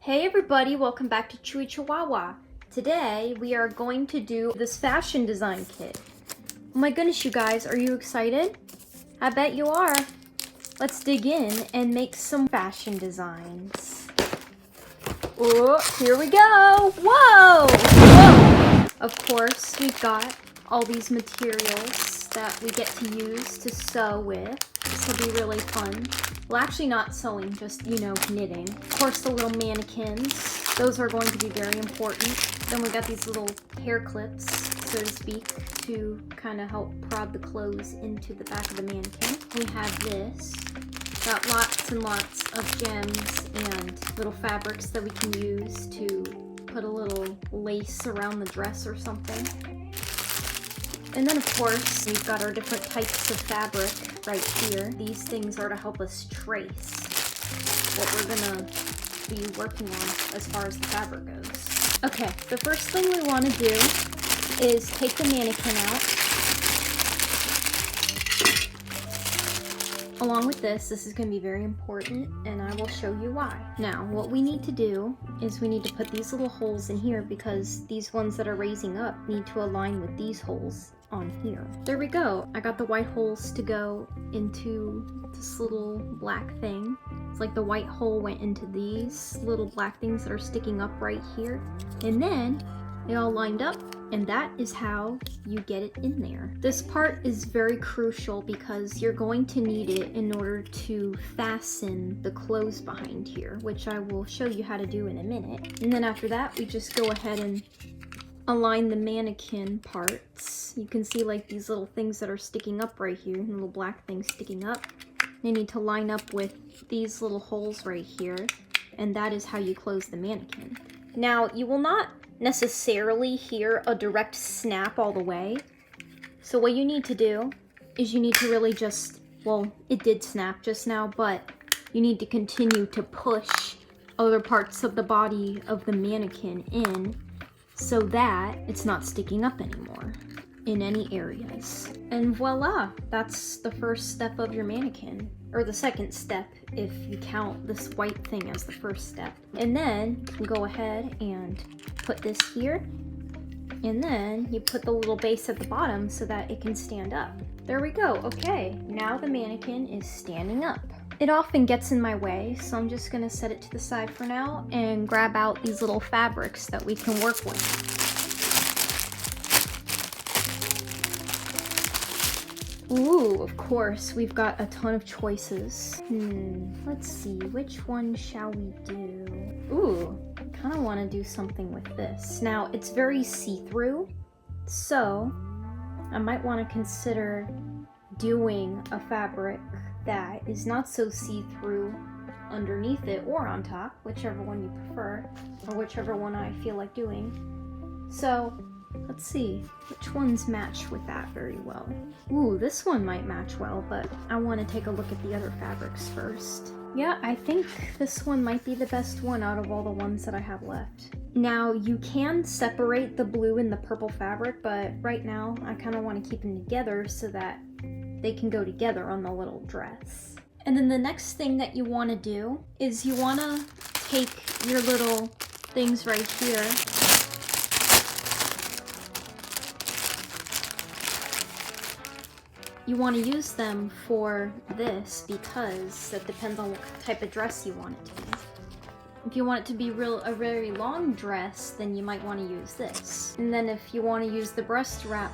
Hey everybody, welcome back to Chihuahua. Today we are going to do this fashion design kit. Oh my goodness, you guys, are you excited? I bet you are. Let's dig in and make some fashion designs. Oh, here we go. Whoa! Whoa! Of course, we've got all these materials that we get to use to sew with. This will be really fun. Well, actually not sewing, just, knitting. Of course, the little mannequins. Those are going to be very important. Then we got these little hair clips, so to speak, to kind of help prod the clothes into the back of the mannequin. We have this. Got lots and lots of gems and little fabrics that we can use to put a little lace around the dress or something. And then, of course, we've got our different types of fabric right here. These things are to help us trace what we're gonna be working on as far as the fabric goes. Okay, the first thing we want to do is take the mannequin out. Along with this is going to be very important, and I will show you why. Now, what we need to do is we need to put these little holes in here because these ones that are raising up need to align with these holes on here. There we go. I got the white holes to go into this little black thing. It's like the white hole went into these little black things that are sticking up right here. And then they all lined up, and that is how you get it in there. This part is very crucial because you're going to need it in order to fasten the clothes behind here, which I will show you how to do in a minute. And then after that, we just go ahead and align the mannequin parts. You can see like these little things that are sticking up right here, little black things sticking up. They need to line up with these little holes right here, and that is how you close the mannequin. Now, you will not necessarily hear a direct snap all the way. So what you need to do is you need to really just, well, it did snap just now, but you need to continue to push other parts of the body of the mannequin in so that it's not sticking up anymore in any areas. And voila, that's the first step of your mannequin, or the second step if you count this white thing as the first step. And then you go ahead and put this here, and then you put the little base at the bottom so that it can stand up. There we go. Okay, now the mannequin is standing up. It often gets in my way, so I'm just gonna set it to the side for now and grab out these little fabrics that we can work with. Ooh, of course, we've got a ton of choices. Let's see, which one shall we do? Ooh, I kind of want to do something with this. Now, it's very see-through, so I might want to consider doing a fabric that is not so see-through underneath it or on top, whichever one you prefer, or whichever one I feel like doing. So, let's see, which ones match with that very well. Ooh, this one might match well, but I want to take a look at the other fabrics first. Yeah, I think this one might be the best one out of all the ones that I have left. Now, you can separate the blue and the purple fabric, but right now I kind of want to keep them together so that they can go together on the little dress. And then the next thing that you want to do is you want to take your little things right here . You want to use them for this because it depends on what type of dress you want it to be. If you want it to be a very long dress, then you might want to use this. And then if you want to use the breast wrap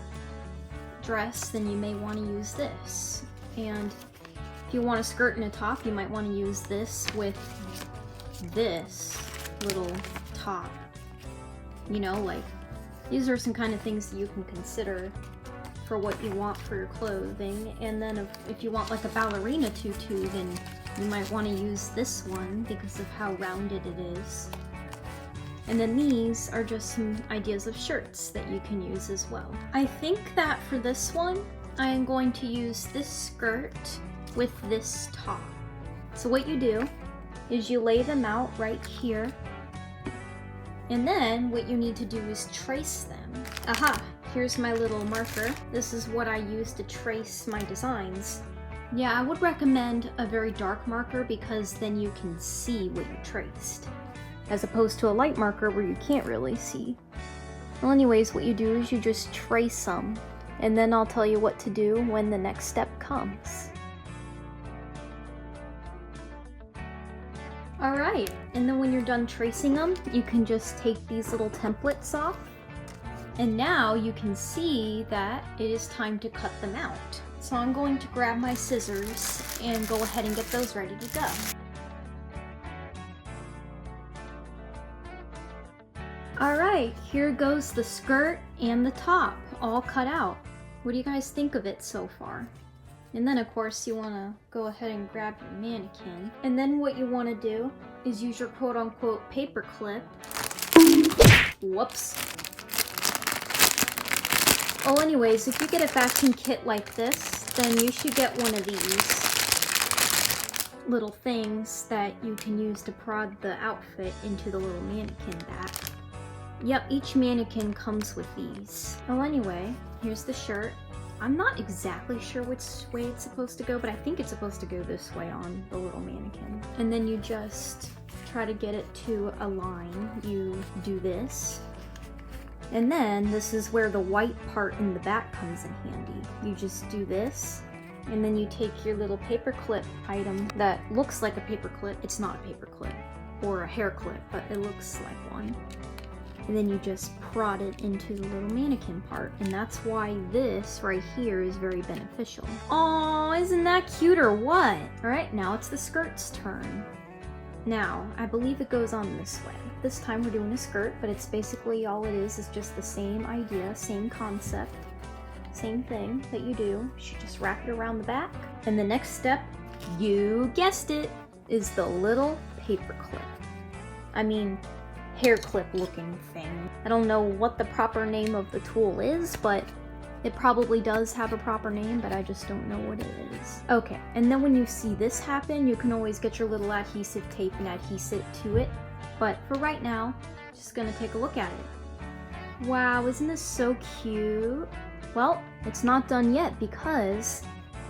dress, then you may want to use this. And if you want a skirt and a top, you might want to use this with this little top. Like, these are some kind of things that you can consider for what you want for your clothing. And then if you want like a ballerina tutu, then you might want to use this one because of how rounded it is. And then these are just some ideas of shirts that you can use as well. I think that for this one, I am going to use this skirt with this top. So what you do is you lay them out right here, and then what you need to do is trace them. Aha! Here's my little marker. This is what I use to trace my designs. Yeah, I would recommend a very dark marker because then you can see what you traced. as opposed to a light marker where you can't really see. Well, anyways, what you do is you just trace them, and then I'll tell you what to do when the next step comes. Alright, and then when you're done tracing them, you can just take these little templates off. And now you can see that it is time to cut them out. So I'm going to grab my scissors and go ahead and get those ready to go. Alright, here goes the skirt and the top, all cut out. What do you guys think of it so far? And then of course you want to go ahead and grab your mannequin. And then what you want to do is use your quote-unquote paper clip. Whoops. Well, anyways, if you get a vacuum kit like this, then you should get one of these little things that you can use to prod the outfit into the little mannequin back. Yep, each mannequin comes with these. Well, anyway, here's the shirt. I'm not exactly sure which way it's supposed to go, but I think it's supposed to go this way on the little mannequin. And then you just try to get it to align. You do this. And then this is where the white part in the back comes in handy. You just do this, and then you take your little paper clip item that looks like a paper clip. It's not a paper clip or a hair clip, but it looks like one. And then you just prod it into the little mannequin part. And that's why this right here is very beneficial. Aw, isn't that cute or what? All right, now it's the skirt's turn. Now, I believe it goes on this way. This time we're doing a skirt, but it's basically all it is just the same idea, same concept, same thing that you do. You should just wrap it around the back. And the next step, you guessed it, is the little paper clip. I mean, hair clip looking thing. I don't know what the proper name of the tool is, but it probably does have a proper name, but I just don't know what it is. Okay, and then when you see this happen, you can always get your little adhesive tape and adhese it to it. But for right now, just gonna take a look at it. Wow, isn't this so cute? Well, it's not done yet because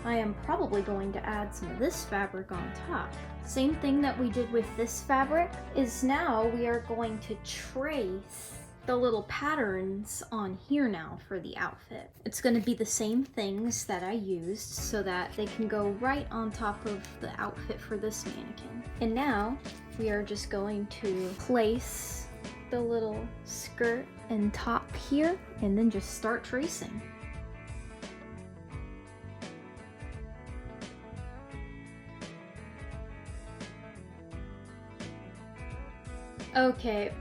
I am probably going to add some of this fabric on top. Same thing that we did with this fabric is now we are going to trace the little patterns on here now for the outfit. It's going to be the same things that I used so that they can go right on top of the outfit for this mannequin. And now we are just going to place the little skirt and top here and then just start tracing. Okay,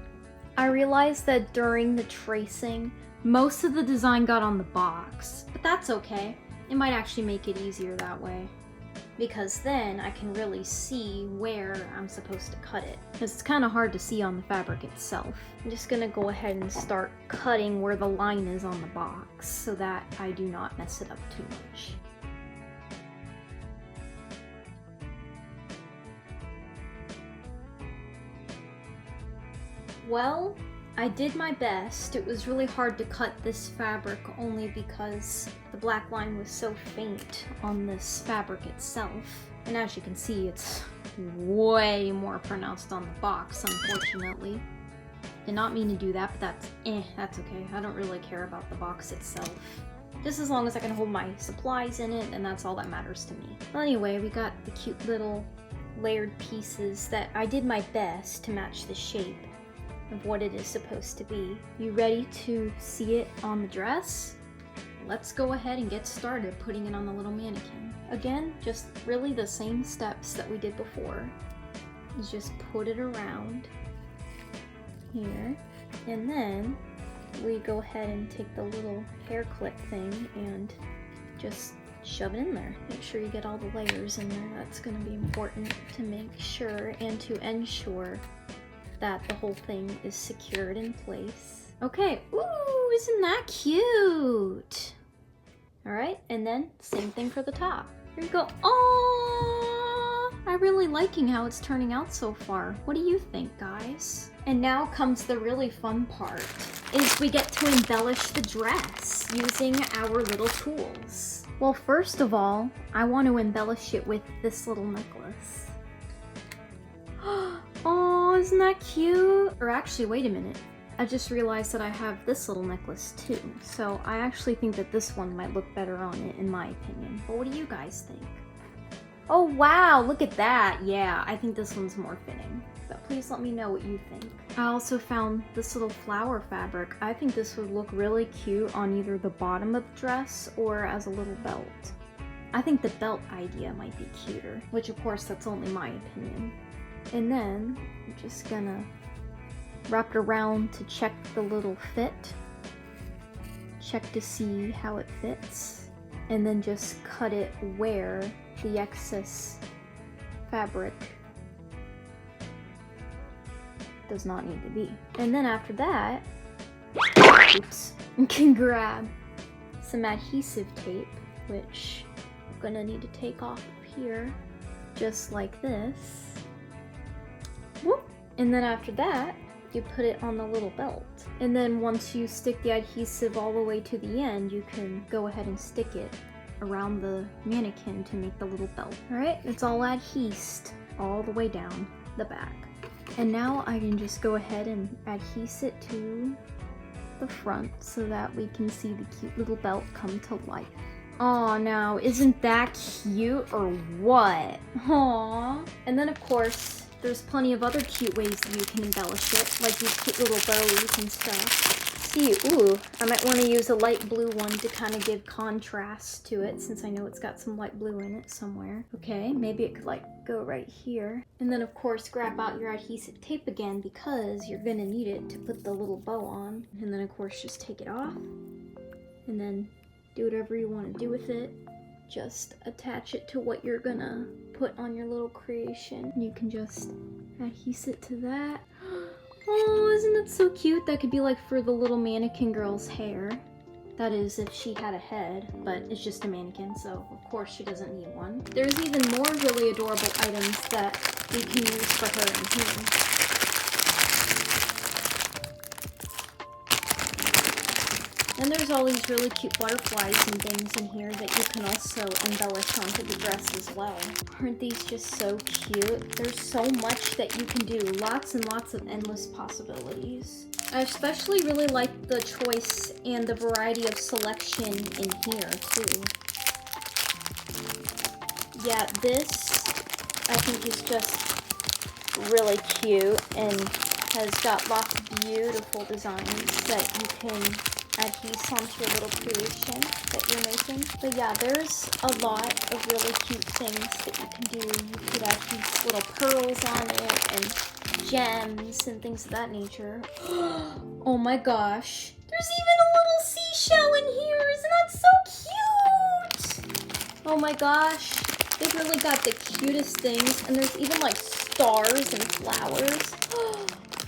I realized that during the tracing, most of the design got on the box, but that's okay. It might actually make it easier that way, because then I can really see where I'm supposed to cut it, because it's kind of hard to see on the fabric itself. I'm just gonna go ahead and start cutting where the line is on the box so that I do not mess it up too much. Well, I did my best. It was really hard to cut this fabric only because the black line was so faint on this fabric itself. And as you can see, it's way more pronounced on the box, unfortunately. Did not mean to do that, but that's okay. I don't really care about the box itself. Just as long as I can hold my supplies in it, and that's all that matters to me. Well, anyway, we got the cute little layered pieces that I did my best to match the shape of what it is supposed to be. You ready to see it on the dress? Let's go ahead and get started putting it on the little mannequin. Again, just really the same steps that we did before. You just put it around here, and then we go ahead and take the little hair clip thing and just shove it in there. Make sure you get all the layers in there. That's going to be important to make sure and to ensure that the whole thing is secured in place. Okay, ooh, isn't that cute? All right, and then same thing for the top. Here you go. Oh, I'm really liking how it's turning out so far. What do you think, guys? And now comes the really fun part, is we get to embellish the dress using our little tools. Well, first of all, I want to embellish it with this little necklace. Oh, Isn't that cute? Or actually, wait a minute. I just realized that I have this little necklace too. So I actually think that this one might look better on it, in my opinion. But what do you guys think? Oh wow, look at that. Yeah, I think this one's more fitting. But please let me know what you think. I also found this little flower fabric. I think this would look really cute on either the bottom of the dress or as a little belt. I think the belt idea might be cuter, which of course that's only my opinion. And then I'm just gonna wrap it around to check the little fit. Check to see how it fits. And then just cut it where the excess fabric does not need to be. And then after that, oops, you can grab some adhesive tape, which I'm gonna need to take off of here, just like this. Whoop. And then after that, you put it on the little belt. And then once you stick the adhesive all the way to the end, you can go ahead and stick it around the mannequin to make the little belt. Alright, it's all adhesed all the way down the back. And now I can just go ahead and adhese it to the front so that we can see the cute little belt come to life. Aw, now isn't that cute or what? Aww. And then of course, there's plenty of other cute ways that you can embellish it, like these cute little bows and stuff. See, ooh, I might want to use a light blue one to kind of give contrast to it, since I know it's got some light blue in it somewhere. Okay, maybe it could like go right here. And then of course grab out your adhesive tape again, because you're gonna need it to put the little bow on. And then of course just take it off, and then do whatever you want to do with it. Just attach it to what you're gonna put on your little creation. You can just adhese it to that. Oh, isn't that so cute? That could be like for the little mannequin girl's hair. That is if she had a head, but it's just a mannequin, so of course she doesn't need one. There's even more really adorable items that we can use for her in here. And there's all these really cute butterflies and things in here that you can also embellish onto the dress as well. Aren't these just so cute? There's so much that you can do. Lots and lots of endless possibilities. I especially really like the choice and the variety of selection in here too. Yeah, this I think is just really cute and has got lots of beautiful designs that you can adhese onto your little creation that you're making. But yeah, there's a lot of really cute things that you can do. You could adhese little pearls on it and gems and things of that nature. Oh my gosh. There's even a little seashell in here. Isn't that so cute? Oh my gosh. They've really got the cutest things. And there's even like stars and flowers.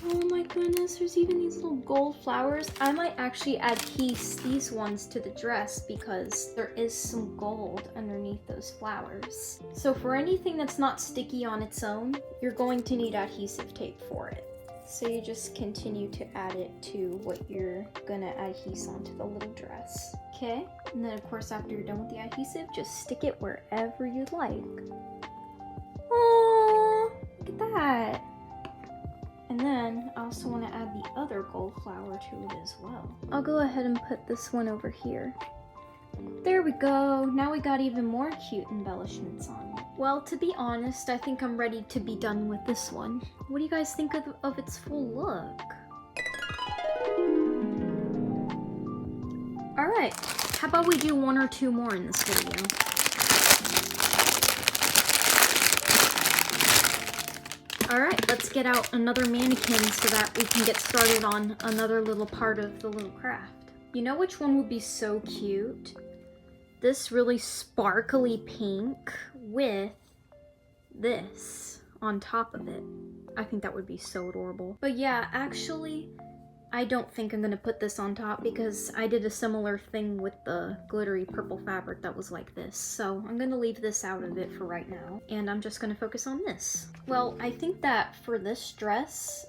Oh my goodness, there's even these little gold flowers. I might actually adhese these ones to the dress because there is some gold underneath those flowers. So for anything that's not sticky on its own, you're going to need adhesive tape for it. So you just continue to add it to what you're gonna adhese onto the little dress. Okay, and then of course after you're done with the adhesive, just stick it wherever you like. Oh, look at that. And then I also want to add the other gold flower to it as well. I'll go ahead and put this one over here. There we go. Now we got even more cute embellishments on it. Well, to be honest, I think I'm ready to be done with this one. What do you guys think of its full look? Alright, how about we do one or two more in this video? Alright, let's get out another mannequin so that we can get started on another little part of the little craft. You know which one would be so cute? This really sparkly pink with this on top of it. I think that would be so adorable. But yeah, actually, I don't think I'm gonna put this on top because I did a similar thing with the glittery purple fabric that was like this. So I'm gonna leave this out of it for right now. And I'm just gonna focus on this. Well, I think that for this dress,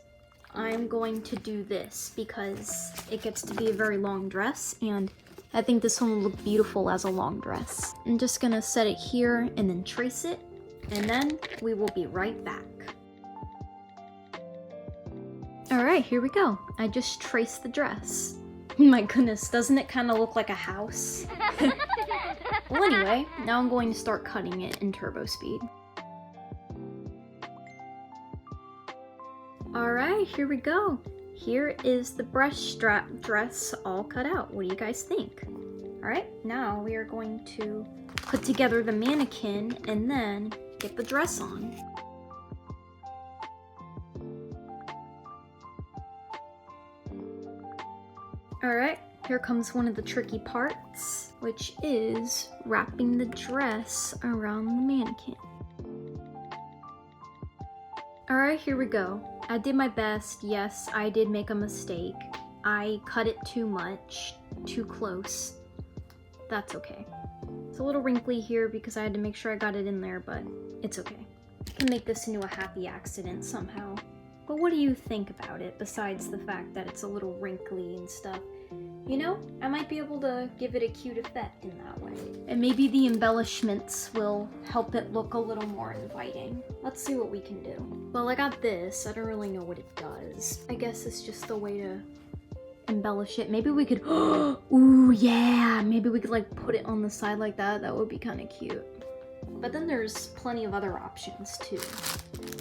I'm going to do this because it gets to be a very long dress and I think this one will look beautiful as a long dress. I'm just gonna set it here and then trace it, and then we will be right back. Alright, here we go. I just traced the dress. My goodness, doesn't it kind of look like a house? Well, anyway, now I'm going to start cutting it in turbo speed. Alright, here we go. Here is the breast strap dress all cut out. What do you guys think? Alright, now we are going to put together the mannequin and then get the dress on. Alright, here comes one of the tricky parts, which is wrapping the dress around the mannequin. Alright, here we go. I did my best. Yes, I did make a mistake. I cut it too much, too close. That's okay. It's a little wrinkly here because I had to make sure I got it in there, but it's okay. I can make this into a happy accident somehow. But what do you think about it, besides the fact that it's a little wrinkly and stuff? You know, I might be able to give it a cute effect in that way. And maybe the embellishments will help it look a little more inviting. Let's see what we can do. Well, I got this. I don't really know what it does. I guess it's just a way to embellish it. Maybe we could, ooh, yeah. Maybe we could like put it on the side like that. That would be kind of cute. But then there's plenty of other options too.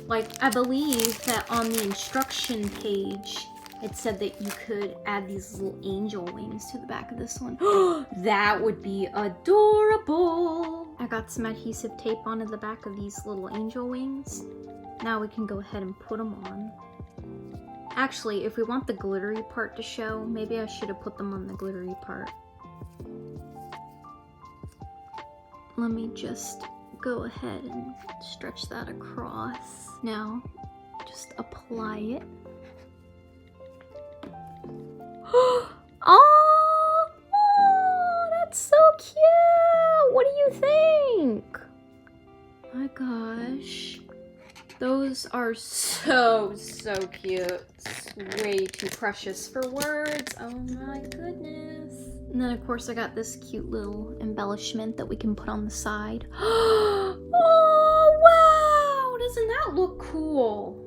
Like, I believe that on the instruction page, it said that you could add these little angel wings to the back of this one. That would be adorable. I got some adhesive tape onto the back of these little angel wings. Now we can go ahead and put them on. Actually, if we want the glittery part to show, maybe I should have put them on the glittery part. Let me just go ahead and stretch that across. Now, just apply it. Oh, that's so cute! What do you think? My gosh. Those are so cute. It's way too precious for words. Oh my goodness. And then of course I got this cute little embellishment that we can put on the side. Oh wow! Doesn't that look cool?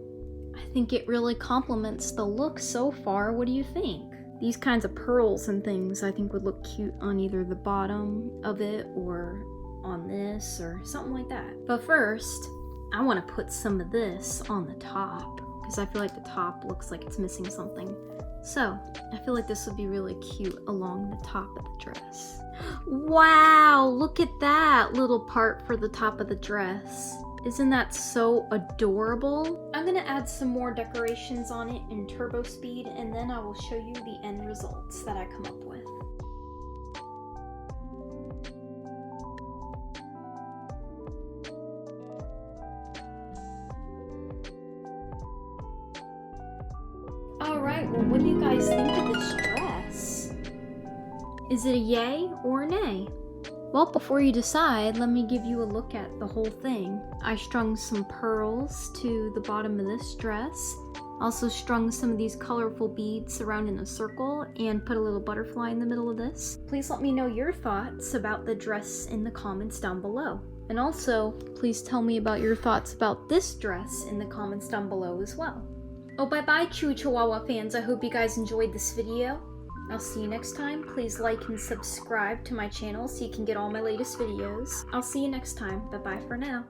I think it really complements the look so far. What do you think? These kinds of pearls and things I think would look cute on either the bottom of it or on this or something like that. But first, I want to put some of this on the top because I feel like the top looks like it's missing something. So, I feel like this would be really cute along the top of the dress. Wow, look at that little part for the top of the dress. Isn't that so adorable? I'm gonna add some more decorations on it in turbo speed and then I will show you the end results that I come up with. Alright, well what do you guys think of this dress? Is it a yay or a nay? Well, before you decide, let me give you a look at the whole thing. I strung some pearls to the bottom of this dress. Also strung some of these colorful beads around in a circle and put a little butterfly in the middle of this. Please let me know your thoughts about the dress in the comments down below. And also, please tell me about your thoughts about this dress in the comments down below as well. Oh, bye-bye, Chihuahua fans. I hope you guys enjoyed this video. I'll see you next time. Please like and subscribe to my channel so you can get all my latest videos. I'll see you next time. Bye-bye for now.